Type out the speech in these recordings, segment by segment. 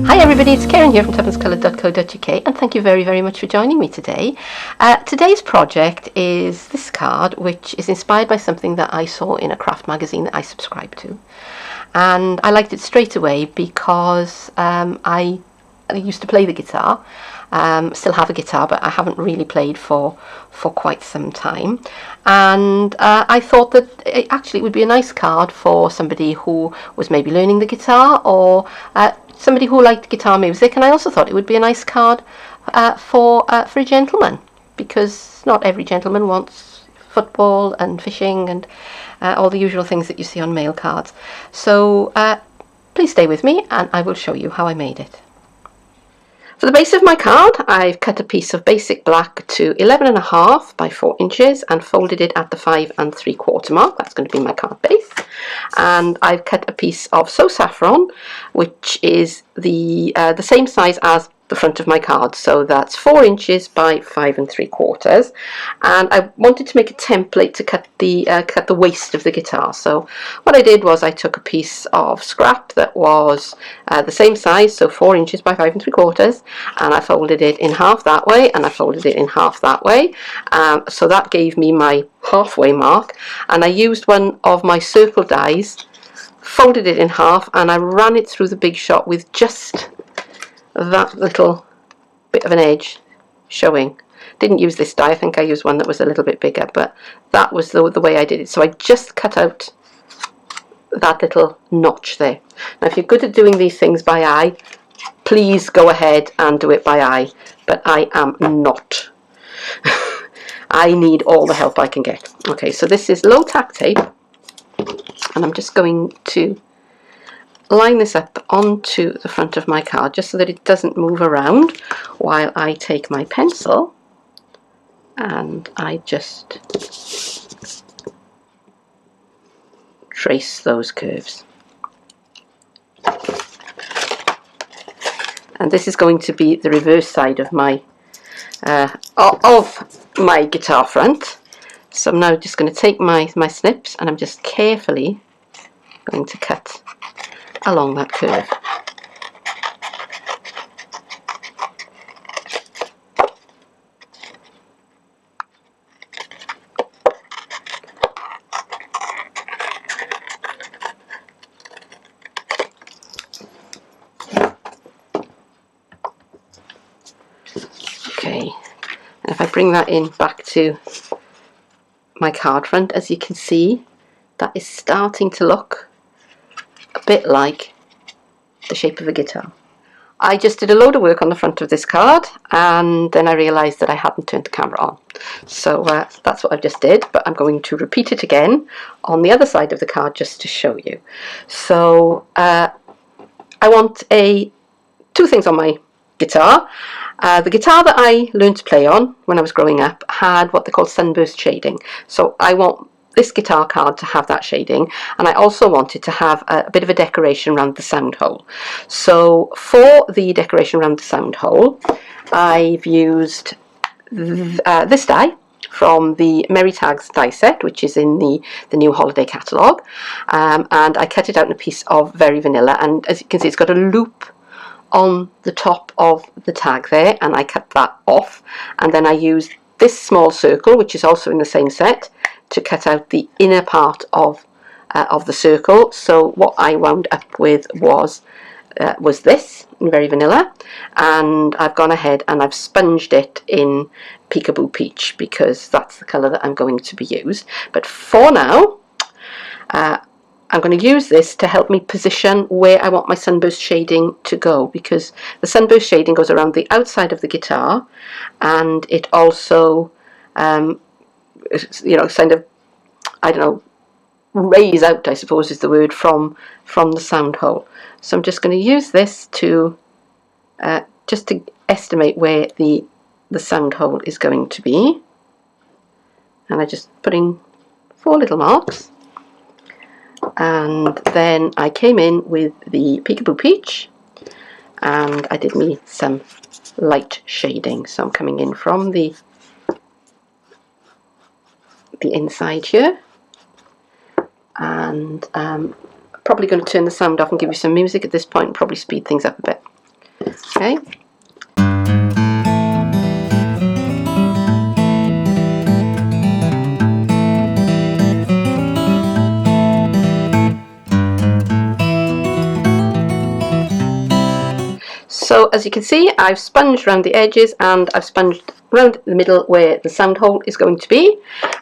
Hi everybody, it's Keren here from tuppencecoloured.co.uk and thank you very much for joining me today. Today's project is this card, which is inspired by something that I saw in a craft magazine that I subscribe to. And I liked it straight away because I used to play the guitar. Still have a guitar, but I haven't really played for quite some time. And I thought that it would be a nice card for somebody who was maybe learning the guitar, or somebody who liked guitar music. And I also thought it would be a nice card for a gentleman, because not every gentleman wants football and fishing and all the usual things that you see on mail cards. So please stay with me and I will show you how I made it. For the base of my card, I've cut a piece of basic black to 11.5 by 4 inches and folded it at the 5 3/4 mark. That's going to be my card base. And I've cut a piece of So Saffron, which is the same size as the front of my card, so that's 4 inches by 5 3/4. And I wanted to make a template to cut the waist of the guitar. So what I did was I took a piece of scrap that was the same size, so 4 inches by 5 3/4, and I folded it in half that way, and I folded it in half that way. So that gave me my halfway mark, and I used one of my circle dies, folded it in half, and I ran it through the Big Shot with just that little bit of an edge showing. Didn't use this die, I think I used one that was a little bit bigger, but that was the way I did it. So I just cut out that little notch there. Now if you're good at doing these things by eye, please go ahead and do it by eye, but I am not. I need all the help I can get. Okay, so this is low tack tape, and I'm just going to line this up onto the front of my card just so that it doesn't move around, while I take my pencil and I just trace those curves. And this is going to be the reverse side of my guitar front. So I'm now just going to take my snips, and I'm just carefully going to cut along that curve. Okay, and if I bring that in back to my card front, as you can see, that is starting to look a bit like the shape of a guitar. I just did a load of work on the front of this card, and then I realised that I hadn't turned the camera on. So that's what I've just did, but I'm going to repeat it again on the other side of the card just to show you. So I want two things on my guitar. The guitar that I learned to play on when I was growing up had what they call sunburst shading. So I want this guitar card to have that shading, and I also wanted to have a bit of a decoration around the sound hole. So for the decoration around the sound hole, I've used this die from the Merry Tags die set, which is in the new holiday catalogue, and I cut it out in a piece of Very Vanilla, and as you can see, it's got a loop on the top of the tag there, and I cut that off, and then I used this small circle, which is also in the same set, to cut out the inner part of the circle. So what I wound up with was this in Very Vanilla, and I've gone ahead and I've sponged it in Peekaboo Peach because that's the colour that I'm going to be used. But for now, I'm going to use this to help me position where I want my sunburst shading to go, because the sunburst shading goes around the outside of the guitar, and it also you know, kind of, I don't know, raise out, I suppose is the word, from the sound hole. So I'm just going to use this to just to estimate where the sound hole is going to be, and I just put in 4 little marks, and then I came in with the Peekaboo Peach and I did me some light shading. So I'm coming in from the inside here, and probably going to turn the sound off and give you some music at this point and probably speed things up a bit. Okay. So as you can see, I've sponged around the edges and I've sponged around the middle where the sound hole is going to be,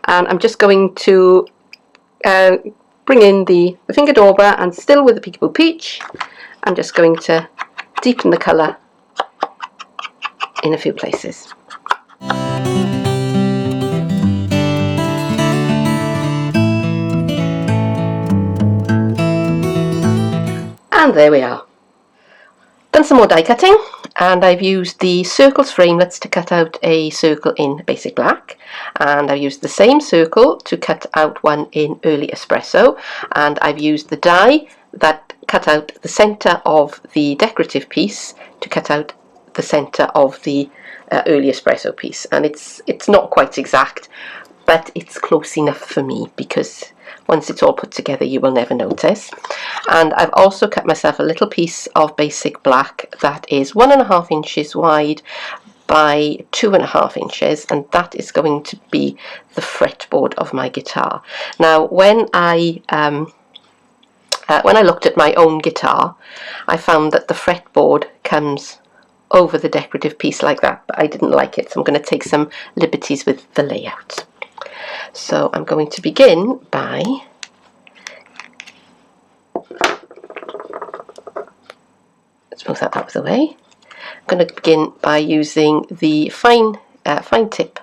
and I'm just going to bring in the finger dauber, and still with the Peekaboo Peach I'm just going to deepen the colour in a few places. And there we are. Done some more die cutting, and I've used the circles framelets to cut out a circle in basic black, and I've used the same circle to cut out one in early espresso, and I've used the die that cut out the centre of the decorative piece to cut out the centre of the early espresso piece. And it's not quite exact, but it's close enough for me, because once it's all put together you will never notice. And I've also cut myself a little piece of basic black that is 1.5 inches wide by 2.5 inches, and that is going to be the fretboard of my guitar. Now when I looked at my own guitar, I found that the fretboard comes over the decorative piece like that, but I didn't like it, so I'm going to take some liberties with the layout. So I'm going to begin by smooth that out of the way. I'm going to begin by using the fine tip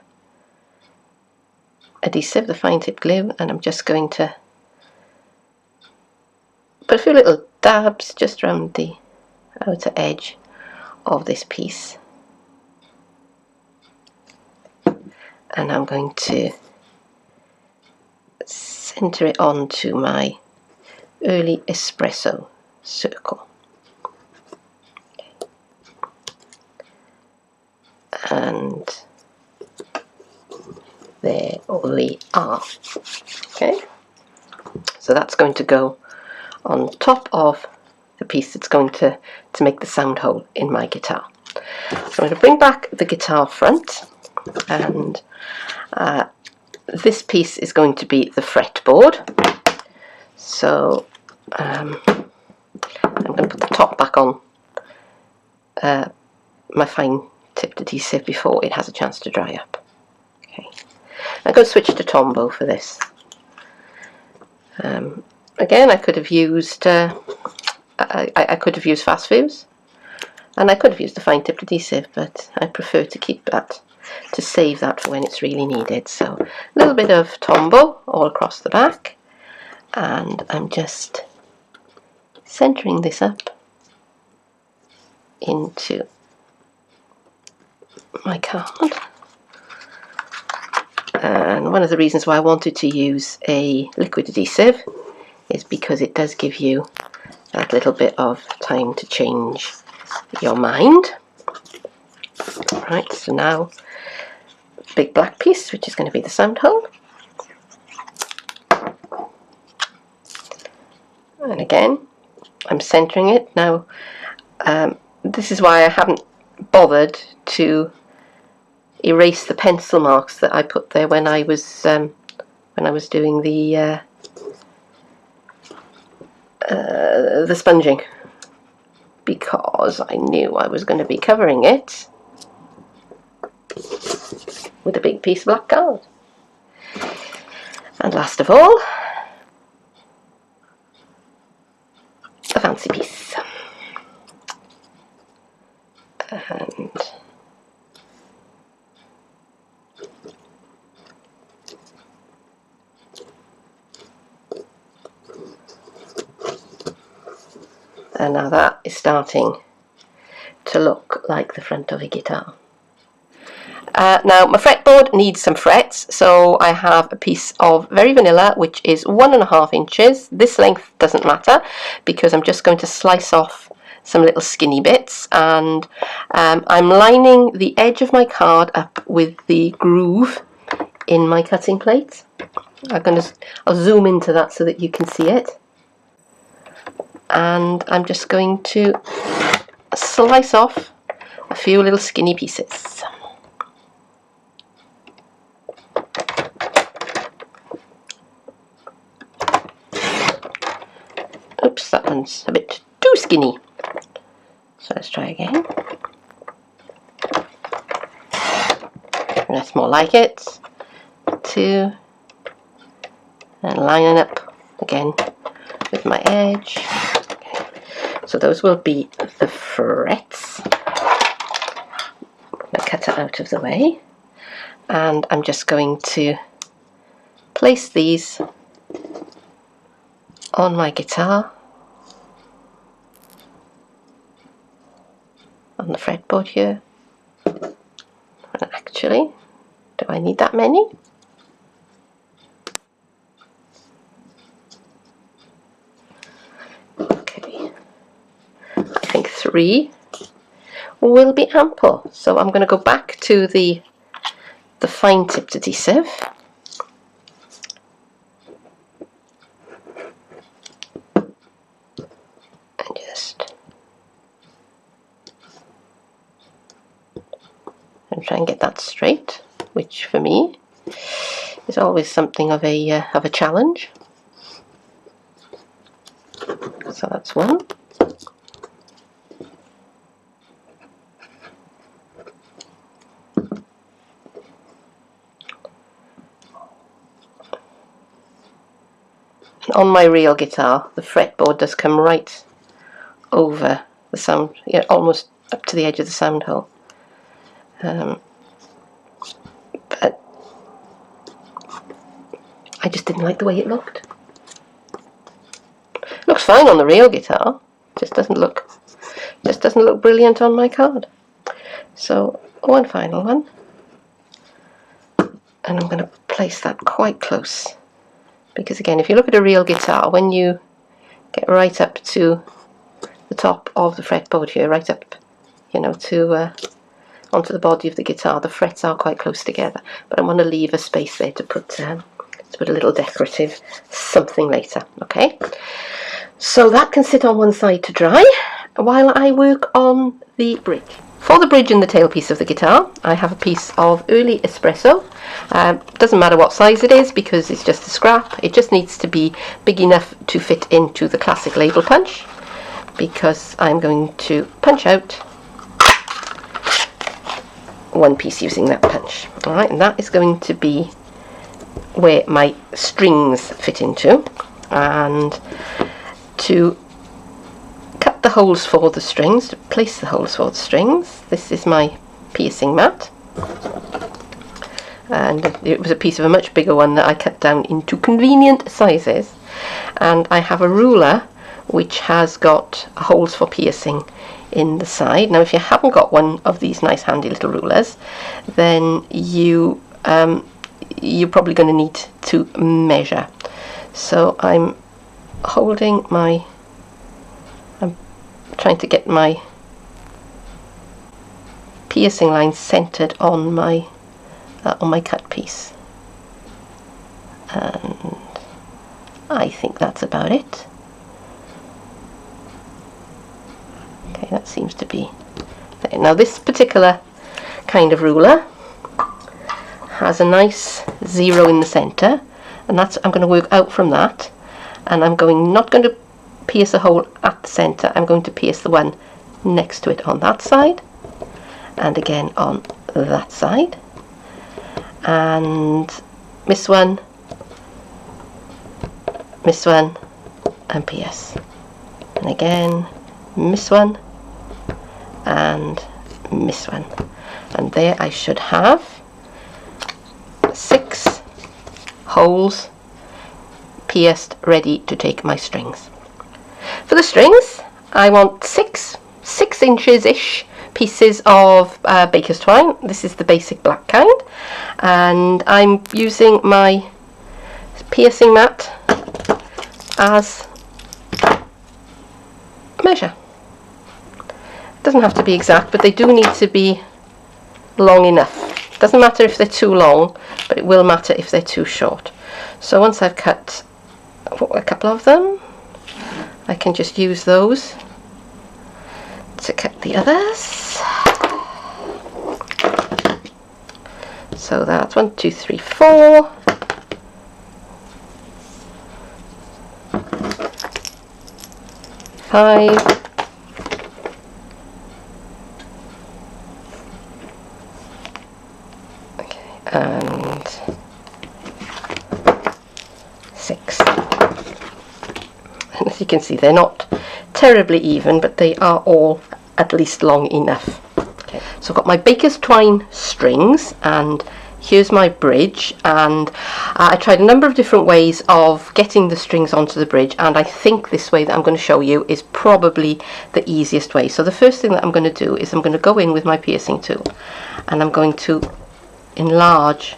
adhesive, the fine tip glue, and I'm just going to put a few little dabs just around the outer edge of this piece, and I'm going to center it onto my early espresso circle. And there we are. Okay, so that's going to go on top of the piece that's going to make the sound hole in my guitar. So I'm going to bring back the guitar front, and this piece is going to be the fretboard. So I'm going to put the top back on my fine tipped adhesive before it has a chance to dry up. Okay, I'm going to switch to Tombow for this. Again, I could have used I could have used fast fuse, and I could have used the fine tipped adhesive, but I prefer to keep that, to save that for when it's really needed. So a little bit of Tombow all across the back, and I'm just centering this up into my card. And one of the reasons why I wanted to use a liquid adhesive is because it does give you that little bit of time to change your mind. Right, so now big black piece, which is going to be the sound hole. And again, I'm centering it. Now, this is why I haven't bothered to erase the pencil marks that I put there when I was doing the sponging, because I knew I was going to be covering it with a big piece of black card. And last of all, a fancy piece. And now that is starting to look like the front of a guitar. Now my fretboard needs some frets, so I have a piece of very vanilla, which is 1.5 inches. This length doesn't matter, because I'm just going to slice off some little skinny bits, and I'm lining the edge of my card up with the groove in my cutting plate. I'll zoom into that so that you can see it. And I'm just going to slice off a few little skinny pieces. Oops, that one's a bit too skinny. So let's try again. That's more like it. 2. And line it up again with my edge. Okay. So those will be the frets. I'll cut it out of the way. And I'm just going to place these on my guitar, on the fretboard here. And actually, do I need that many? Okay, I think 3 will be ample. So I'm going to go back to the fine tipped adhesive. And try and get that straight, which for me is always something of a challenge. So that's one. And on my real guitar, the fretboard does come right over the sound, yeah, almost up to the edge of the sound hole. But I just didn't like the way it looked. It looks fine on the real guitar, just doesn't look brilliant on my card. So one final one, and I'm going to place that quite close, because again, if you look at a real guitar, when you get right up to the top of the fretboard here, right up, you know, to onto the body of the guitar, the frets are quite close together, but I want to leave a space there to put a little decorative something later. Okay, so that can sit on one side to dry while I work on the bridge. For the bridge and the tailpiece of the guitar, I have a piece of early espresso. Doesn't matter what size it is because it's just a scrap. It just needs to be big enough to fit into the classic label punch, because I'm going to punch out one piece using that punch. Alright, and that is going to be where my strings fit into. And to cut the holes for the strings, to place the holes for the strings, this is my piercing mat. And it was a piece of a much bigger one that I cut down into convenient sizes. And I have a ruler which has got holes for piercing in the side. Now if you haven't got one of these nice handy little rulers, then you're probably going to need to measure. So I'm trying to get my piercing line centered on my cut piece, and I think that's about it. Okay, that seems to be there. Now this particular kind of ruler has a nice 0 in the center, and that's, I'm going to work out from that, and I'm not going to pierce a hole at the center. I'm going to pierce the one next to it on that side, and again on that side, and miss one, and pierce, and again miss one and miss one, and there I should have 6 holes pierced, ready to take my strings. For the strings, I want 6 inches-ish pieces of baker's twine. This is the basic black kind, and I'm using my piercing mat as measure. It doesn't have to be exact, but they do need to be long enough. Doesn't matter if they're too long, but it will matter if they're too short. So once I've cut a couple of them, I can just use those to cut the others. So that's 1, 2, 3, 4. Five. Okay, and 6. And as you can see, they're not terribly even, but they are all at least long enough. Okay, so I've got my baker's twine strings, and here's my bridge, and I tried a number of different ways of getting the strings onto the bridge, and I think this way that I'm going to show you is probably the easiest way. So the first thing that I'm going to do is I'm going to go in with my piercing tool, and I'm going to enlarge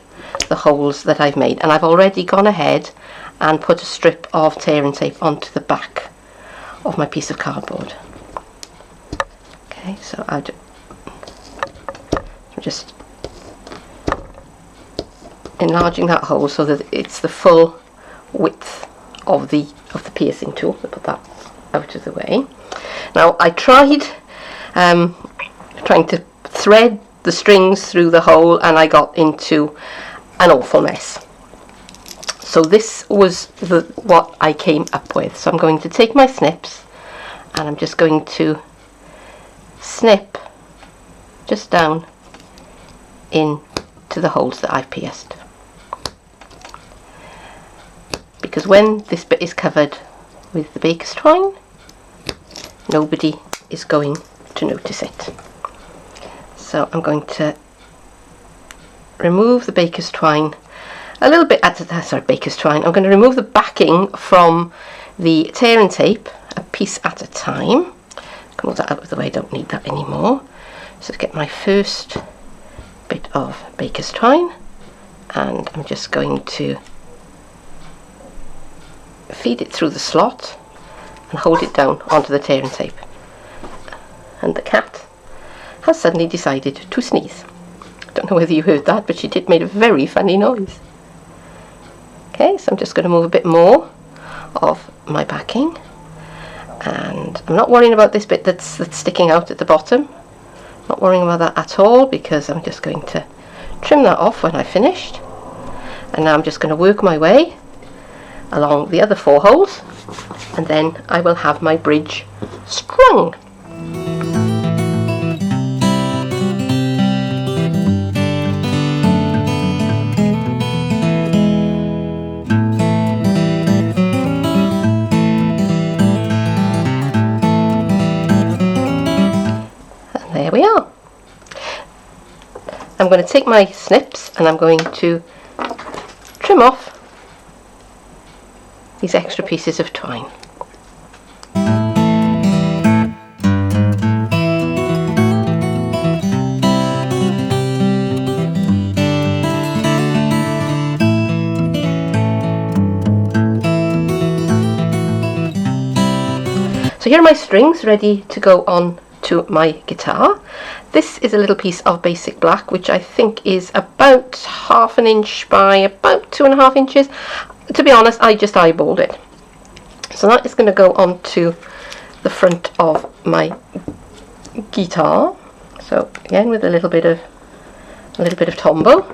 the holes that I've made, and I've already gone ahead and put a strip of tearing tape onto the back of my piece of cardboard. Okay, so I'm just enlarging that hole so that it's the full width of the piercing tool. I'll put that out of the way. Now I tried trying to thread the strings through the hole, and I got into an awful mess. So this was what I came up with. So I'm going to take my snips, and I'm just going to snip just down into the holes that I've pierced. Because when this bit is covered with the baker's twine, nobody is going to notice it. So I'm going to remove the baker's twine a little bit at baker's twine. I'm going to remove the backing from the tearing tape a piece at a time. Can move that out of the way, don't need that anymore. So get my first bit of baker's twine, and I'm just going to feed it through the slot and hold it down onto the tearing tape. And the cat has suddenly decided to sneeze. Don't know whether you heard that, but she did make a very funny noise. Okay, so I'm just going to move a bit more of my backing, and I'm not worrying about this bit that's sticking out at the bottom. Not worrying about that at all, because I'm just going to trim that off when I've finished. And now I'm just going to work my way along the other 4 holes, and then I will have my bridge strung. And there we are. I'm going to take my snips and I'm going to trim off these extra pieces of twine. So here are my strings ready to go on to my guitar. This is a little piece of basic black, which I think is about 1/2 inch by about 2.5 inches. To be honest, I just eyeballed it. So that is going to go onto the front of my guitar. So again, with a little bit of tombow,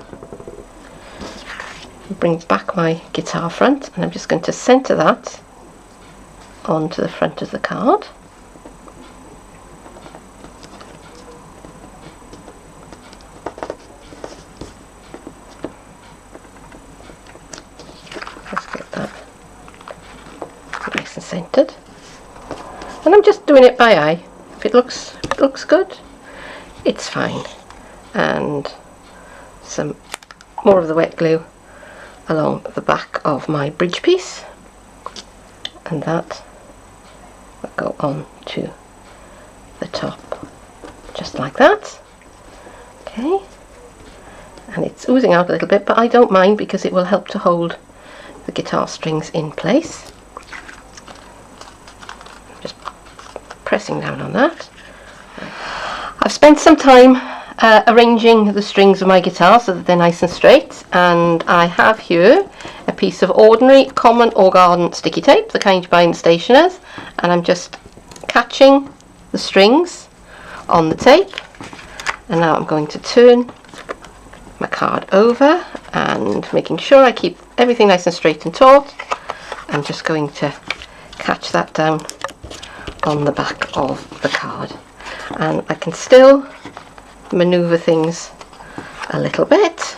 bring back my guitar front, and I'm just going to center that onto the front of the card. Let's get that nice and centered, and I'm just doing it by eye. If it looks good, it's fine. And some more of the wet glue along the back of my bridge piece, and that will go on to the top just like that. Okay, and it's oozing out a little bit, but I don't mind because it will help to hold the guitar strings in place. Just pressing down on that. I've spent some time arranging the strings of my guitar so that they're nice and straight, and I have here a piece of ordinary common or garden sticky tape, the kind you buy in stationers, and I'm just catching the strings on the tape, and now I'm going to turn my card over and making sure I keep everything nice and straight and taut. I'm just going to catch that down on the back of the card, and I can still maneuver things a little bit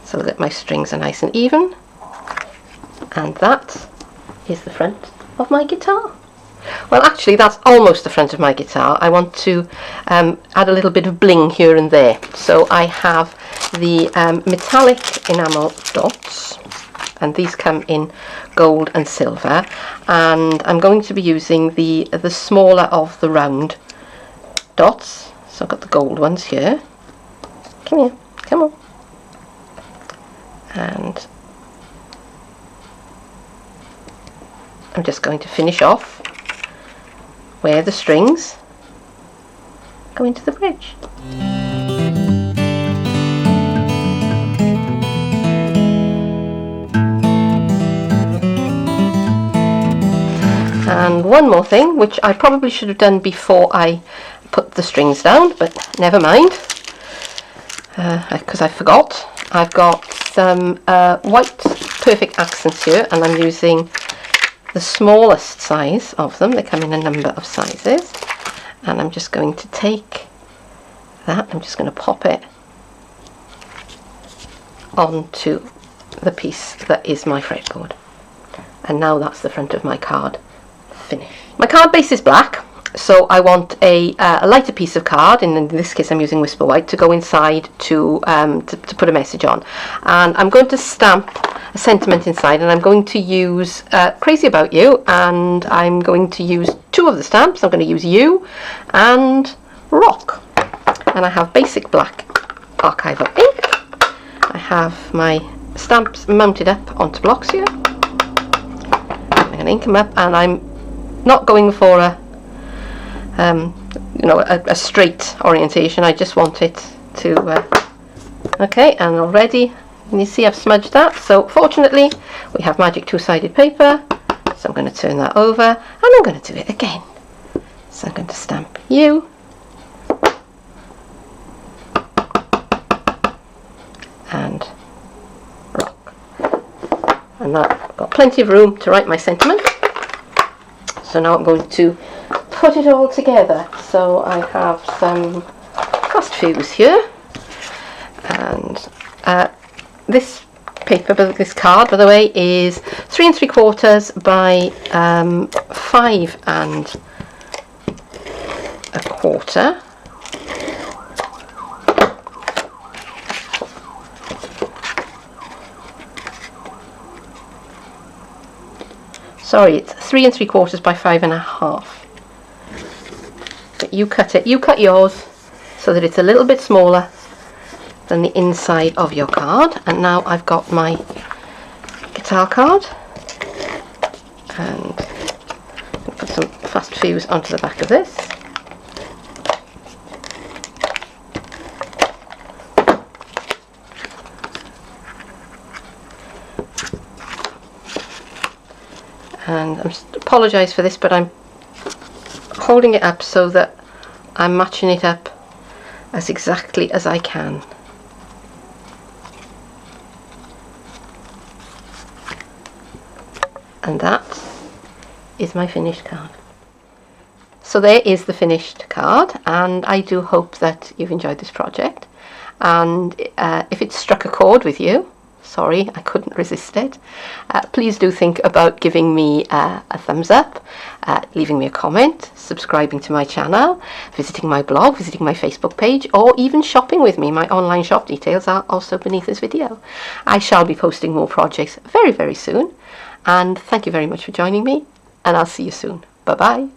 so that my strings are nice and even. And that is the front of my guitar. Well, actually that's almost the front of my guitar. I want to add a little bit of bling here and there, so I have the metallic enamel dots, and these come in gold and silver, and I'm going to be using the smaller of the round dots. So I've got the gold ones here. Come here, come on. And I'm just going to finish off where the strings go into the bridge. And one more thing, which I probably should have done before I put the strings down, but never mind, because I forgot. I've got some white perfect accents here, and I'm using the smallest size of them. They come in a number of sizes, and I'm just going to take that, I'm just going to pop it onto the piece that is my fretboard, and now that's the front of my card finished. My card base is black, so I want a lighter piece of card, and in this case I'm using Whisper White, to go inside to put a message on, and I'm going to stamp a sentiment inside, and I'm going to use Crazy About You, and I'm going to use two of the stamps. I'm going to use You and Rock, and I have basic black archival ink. I have my stamps mounted up onto blocks here. I'm going to ink them up, and I'm not going for a straight orientation. I just want it to okay, and already you see I've smudged that, so fortunately we have magic two-sided paper, so I'm going to turn that over and I'm going to do it again. So I'm going to stamp You and Rock, and I've got plenty of room to write my sentiment. So now I'm going to put it all together. So I have some fast fuse here, and this paper, this card, by the way, is 3 3/4 by 5 1/4. Sorry, it's 3 3/4 by 5 1/2. But you cut it, you cut yours so that it's a little bit smaller than the inside of your card. And now I've got my guitar card, and I'll put some fast fuse onto the back of this. And I apologise for this, but I'm holding it up so that I'm matching it up as exactly as I can. And that is my finished card. So there is the finished card, and I do hope that you've enjoyed this project, and if it struck a chord with you, sorry, I couldn't resist it. Please do think about giving me a thumbs up, leaving me a comment, subscribing to my channel, visiting my blog, visiting my Facebook page, or even shopping with me. My online shop details are also beneath this video. I shall be posting more projects very, very soon, and thank you very much for joining me, and I'll see you soon. Bye bye.